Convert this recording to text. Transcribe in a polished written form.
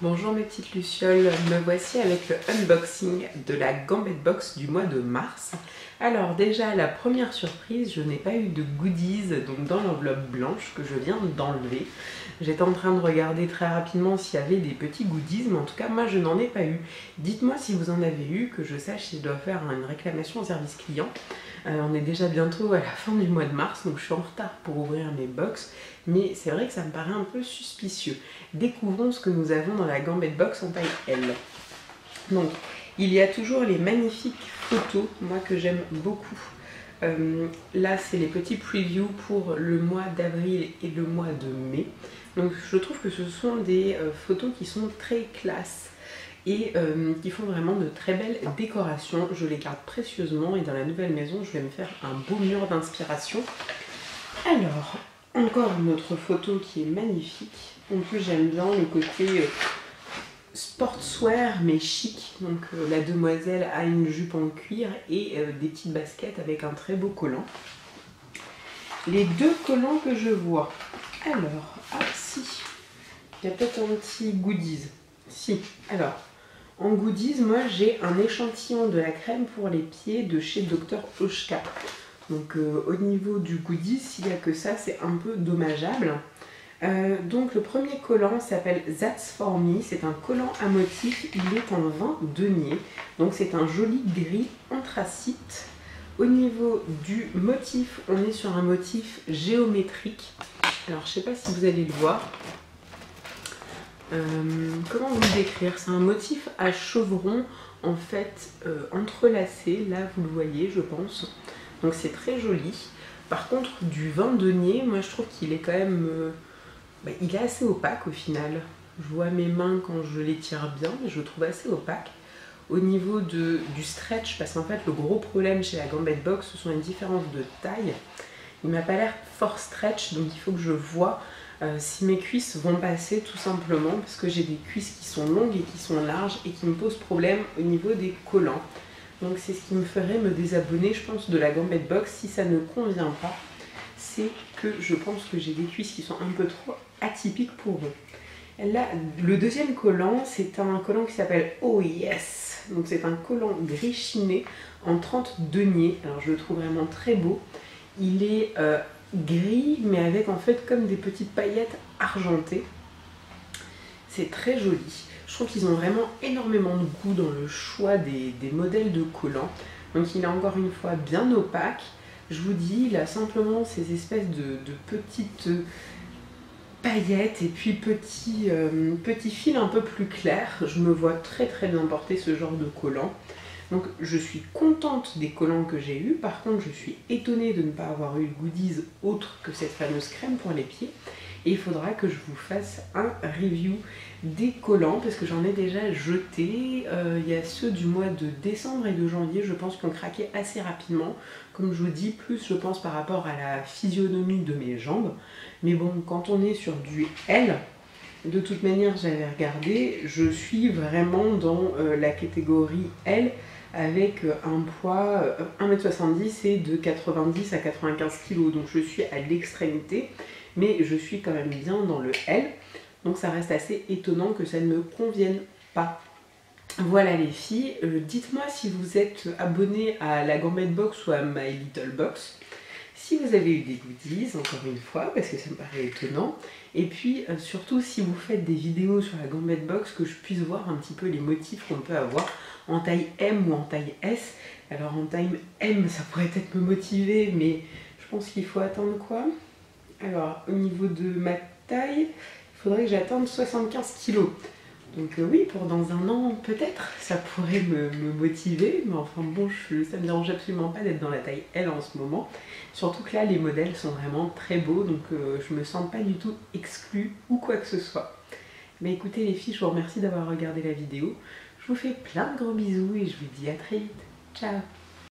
Bonjour mes petites lucioles, me voici avec le unboxing de la Gambette Box du mois de mars. Alors déjà la première surprise, je n'ai pas eu de goodies donc dans l'enveloppe blanche que je viens d'enlever. J'étais en train de regarder très rapidement s'il y avait des petits goodies, mais en tout cas moi je n'en ai pas eu. Dites-moi si vous en avez eu, que je sache si je dois faire une réclamation au service client. On est déjà bientôt à la fin du mois de mars, donc je suis en retard pour ouvrir mes box, mais c'est vrai que ça me paraît un peu suspicieux. Découvrons ce que nous avons dans la Gambette Box en taille L. Donc, il y a toujours les magnifiques photos, moi que j'aime beaucoup. Là, c'est les petits previews pour le mois d'avril et le mois de mai. Donc, je trouve que ce sont des photos qui sont très classe et qui font vraiment de très belles décorations. Je les garde précieusement et dans la nouvelle maison, je vais me faire un beau mur d'inspiration. Alors, encore une autre photo qui est magnifique. En plus, j'aime bien le côté sportswear mais chic. Donc, la demoiselle a une jupe en cuir et des petites baskets avec un très beau collant. Les deux collants que je vois. Alors, ah si, il y a peut-être un petit goodies. Si, alors, en goodies, moi j'ai un échantillon de la crème pour les pieds de chez Dr. Oshka. Donc au niveau du goodies, s'il n'y a que ça, c'est un peu dommageable. Donc le premier collant s'appelle That's For Me, c'est un collant à motif, il est en vin denier. Donc c'est un joli gris anthracite. Au niveau du motif, on est sur un motif géométrique. Alors je ne sais pas si vous allez le voir. Comment vous le décrire? C'est un motif à chevrons en fait entrelacé, là vous le voyez je pense. Donc c'est très joli. Par contre du vin denier, moi je trouve qu'il est quand même... il est assez opaque au final. Je vois mes mains quand je les tire bien, mais je le trouve assez opaque. Au niveau du stretch, parce qu'en fait le gros problème chez la Gambette Box, ce sont les différences de taille. Il m'a pas l'air fort stretch, donc il faut que je vois si mes cuisses vont passer tout simplement, parce que j'ai des cuisses qui sont longues et qui sont larges et qui me posent problème au niveau des collants. Donc c'est ce qui me ferait me désabonner, je pense, de la Gambette Box si ça ne convient pas. C'est que je pense que j'ai des cuisses qui sont un peu trop atypiques pour eux. Là, le deuxième collant, c'est un collant qui s'appelle Oh Yes. Donc c'est un collant gris chiné en 30 deniers. Alors je le trouve vraiment très beau. Il est gris, mais avec en fait comme des petites paillettes argentées. C'est très joli. Je trouve qu'ils ont vraiment énormément de goût dans le choix des modèles de collants. Donc il est encore une fois bien opaque. Je vous dis, il a simplement ces espèces de petites paillettes et puis petits fils un peu plus clairs. Je me vois très très bien porter ce genre de collant. Donc je suis contente des collants que j'ai eus. Par contre, je suis étonnée de ne pas avoir eu de goodies autre que cette fameuse crème pour les pieds. Et il faudra que je vous fasse un review des collants parce que j'en ai déjà jeté. Il y a ceux du mois de décembre et de janvier, je pense, qui ont craqué assez rapidement. Comme je vous dis, plus je pense par rapport à la physionomie de mes jambes. Mais bon, quand on est sur du L, de toute manière, j'avais regardé, je suis vraiment dans la catégorie L avec un poids 1m70 et de 90 à 95 kg. Donc je suis à l'extrémité, mais je suis quand même bien dans le L. Donc ça reste assez étonnant que ça ne me convienne pas. Voilà les filles, dites-moi si vous êtes abonnés à la Gambette Box ou à My Little Box. Si vous avez eu des goodies, encore une fois, parce que ça me paraît étonnant. Et puis surtout si vous faites des vidéos sur la Gambette Box, que je puisse voir un petit peu les motifs qu'on peut avoir en taille M ou en taille S. Alors en taille M, ça pourrait peut-être me motiver, mais je pense qu'il faut attendre quoi? Alors au niveau de ma taille, il faudrait que j'attende 75 kg. Donc oui, pour dans un an, peut-être, ça pourrait me motiver. Mais enfin bon, ça ne me dérange absolument pas d'être dans la taille L en ce moment. Surtout que là, les modèles sont vraiment très beaux. Donc je me sens pas du tout exclue ou quoi que ce soit. Mais écoutez les filles, je vous remercie d'avoir regardé la vidéo. Je vous fais plein de gros bisous et je vous dis à très vite. Ciao!